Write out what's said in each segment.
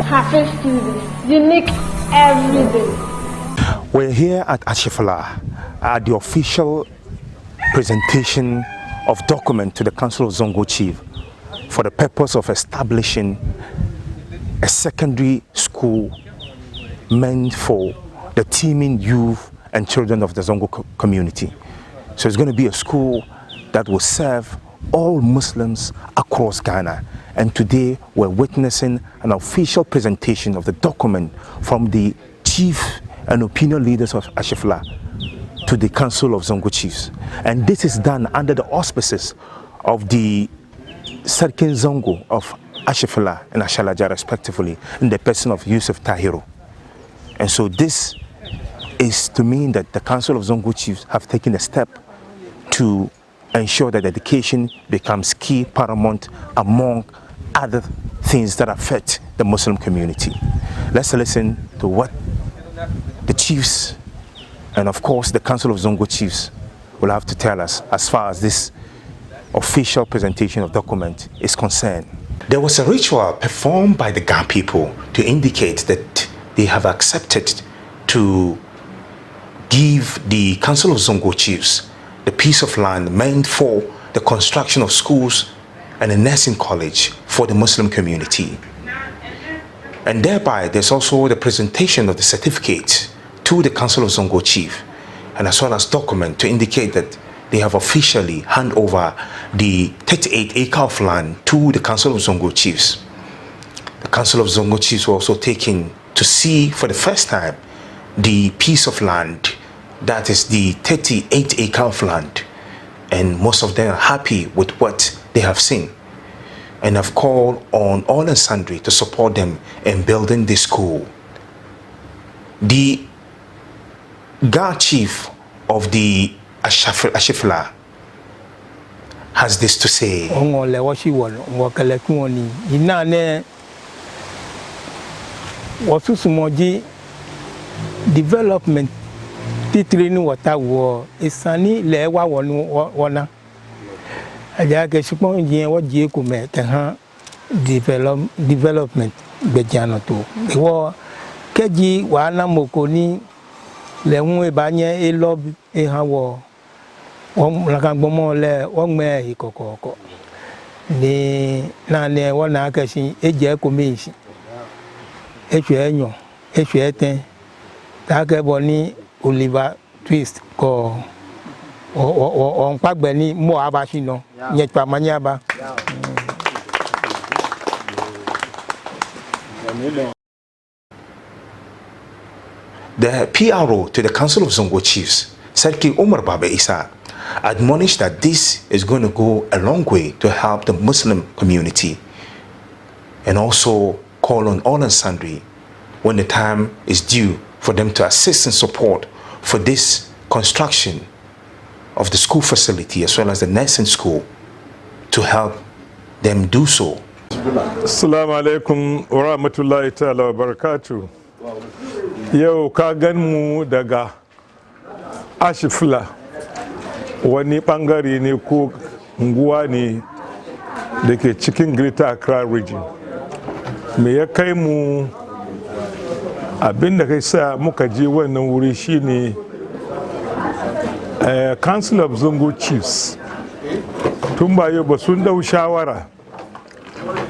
HAFIZ TV, unique every day. We're here at Ashifla at the official presentation of document to the Council of Zongo Chief for the purpose of establishing a secondary school meant for the teeming youth and children of the Zongo community. So it's going to be a school that will serve all Muslims across Ghana. And today we're witnessing an official presentation of the document from the chief and opinion leaders of Ashifla to the Council of Zongo Chiefs. And this is done under the auspices of the Sarkin Zongo of Ashifla and Ashalaja respectively, in the person of Yusuf Tahiru. And so this is to mean that the Council of Zongo Chiefs have taken a step to ensure that education becomes key, paramount among other things that affect the Muslim community. Let's listen to what the chiefs and of course the Council of Zongo Chiefs will have to tell us as far as this official presentation of document is concerned. There was a ritual performed by the Ga people to indicate that they have accepted to give the Council of Zongo Chiefs the piece of land meant for the construction of schools and a nursing college for the Muslim community. And thereby there's also the presentation of the certificate to the Council of Zongo Chief, and as well as document to indicate that they have officially handed over the 38 acre of land to the Council of Zongo Chiefs. The Council of Zongo Chiefs were also taken to see for the first time the piece of land, that is the 38 acre of land, and most of them are happy with what they have seen and have called on all and sundry to support them in building this school. The Ga chief of the Ashifla has this to say. Development titrini wata wo isani lewa wona aja ke supon jen wo je ko me te han development gbejano to wo keji wa na moko ni le hun e ba yen e lo e han wo la kan gbomo le wo me ikokoko ni na ne wo na ke sin e je ko me sin e hwe enyo e hwe eten ta ke bo ni Oliver twist ko on pagbe ni mo aba sino yen pa manyaba. The PRO to the Council of Zongo Chiefs, Sarki Omar Baba Isa, admonished that this is going to go a long way to help the Muslim community, and also call on all and sundry when the time is due for them to assist and support for this construction of the school facility as well as the nursing school, to help them do so. Assalamu alaikum wa rahmatullahi ta'ala wa barakatuh. Yau ka gan mu daga Ashifla, wani bangare ne ko unguwa ne da ke cikin Greater Accra region. Me ya kai mu abinda kai sa muka je wannan wuri shine Council of Zongo Chiefs tun ba yau ba sun dau shawara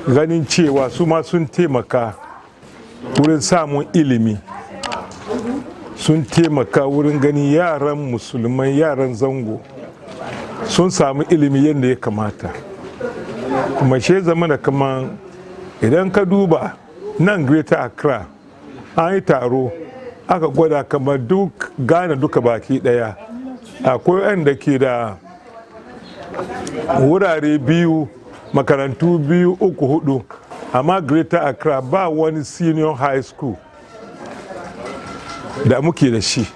ganin cewa su ma sun taimaka wurin samun ilimi, sun taimaka wurin ganin yaran musulmai, yaran zango sun samu ilimi yadda ya kamata. Kuma she zama da kaman idan ka duba nan Greater Accra an yi taro aka gwada kamar duk Ghana duka baki daya akwai wanda ke da wurare biyu, makarantu biyu, uku, hudu, amma Greater Accra ba wani senior high school da muke da shi.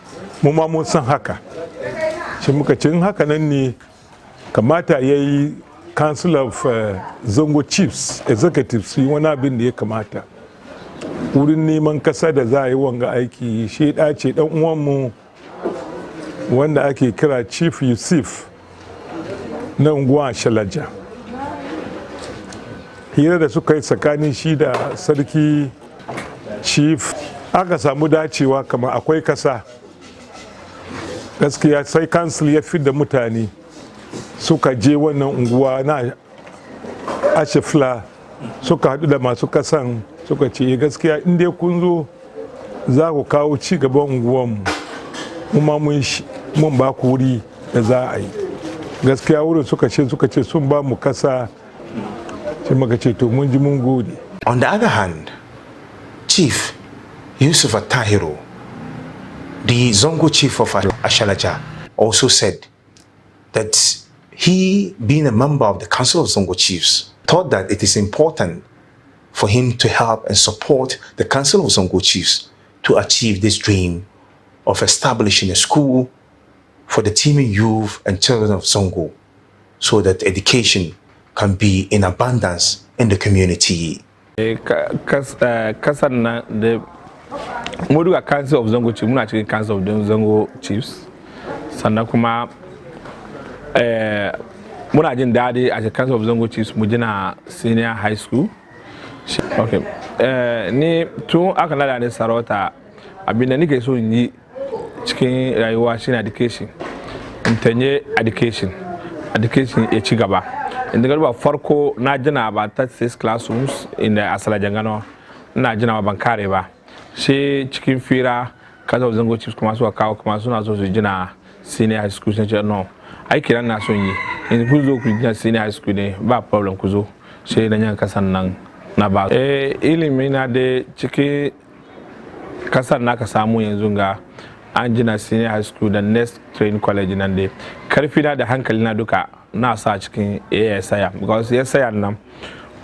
Mu ma mun san haka, shi muka cin haka nan ne kamata yayi Council of Zongo Chiefs Executives yi wani abin da ya kamata wurin neman kasa da za a yi wanga aiki. Shi ce dan uwanmu wanda ake kira Chief Yusuf na unguwa Shalaja. Hira da suka yi tsakanin shi da sarki chief aka samu dacewa kamar akwai kasa. Gaskiya sai council ya fi da mutane suka je wannan unguwa na Ashifla suka haɗu da masu kasan suka ce gaskiya inda kun zo za ku kawo ci gaban unguwanmu kuma mun ba ku wuri da za a yi. Gaskiya wurin suka ce sun ba mu kasa sai muka ce to mun ji mun gode. On the other hand, Chief Yusuf Atahiro, the Zongo chief of Ashalaja, also said that he, being a member of the Council of Zongo Chiefs, thought that it is important for him to help and support the Council of Zongo Chiefs to achieve this dream of establishing a school for the teeming youth and children of Zongo so that education can be in abundance in the community. Moduga Council of Zongo Chiefs, muna cikin Council of Zongo Chiefs. Sannan kuma muna jin daɗi a Council of Zongo Chiefs mu gina senior high school. Okay. Ni tun aka nada ni sarauta abinda nake so yi cikin rayuwa shine education. Intanye education ya ci gaba. Inda garba farko na jina about 36 classrooms in the Asalajangano na jina ban kare ba. Shi cikin fira Council of Zongo Chiefs kuma suka kawo kuma suna so su jina senior high school sai ce no aiki ran na son yi in ku zo ku jina senior high school ne ba problem ku zo sai na yan kasan nan na ba ilimi na da cikin kasan naka samu yanzu ga an jina senior high school da next training college nan dai karfi na da hankali na duka na sa cikin ASIA because ASIA nan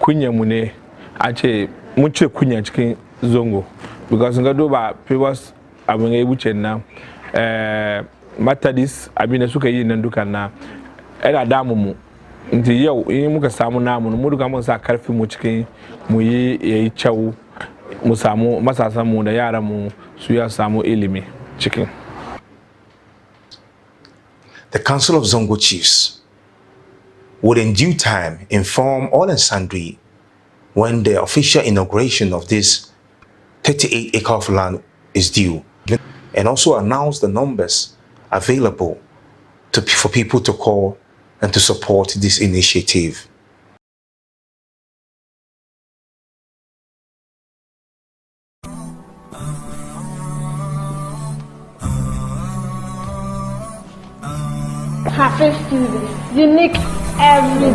kunya mu ne a ce mun ce kunya cikin Zongo because nga duba previous abin ya wuce nan Methodist abin da suka yi nan dukan na yana damu mu inda yau in muka samu namu mu duka mun sa karfi mu cikin mu yi yayi kyau mu samu masasan mu da yaran mu su ya samu ilimi cikin. The Council of Zongo Chiefs would in due time inform all and sundry when the official inauguration of this 38 acre of land is due, and also announce the numbers available for people to call and to support this initiative. HAFIZ TV, unique every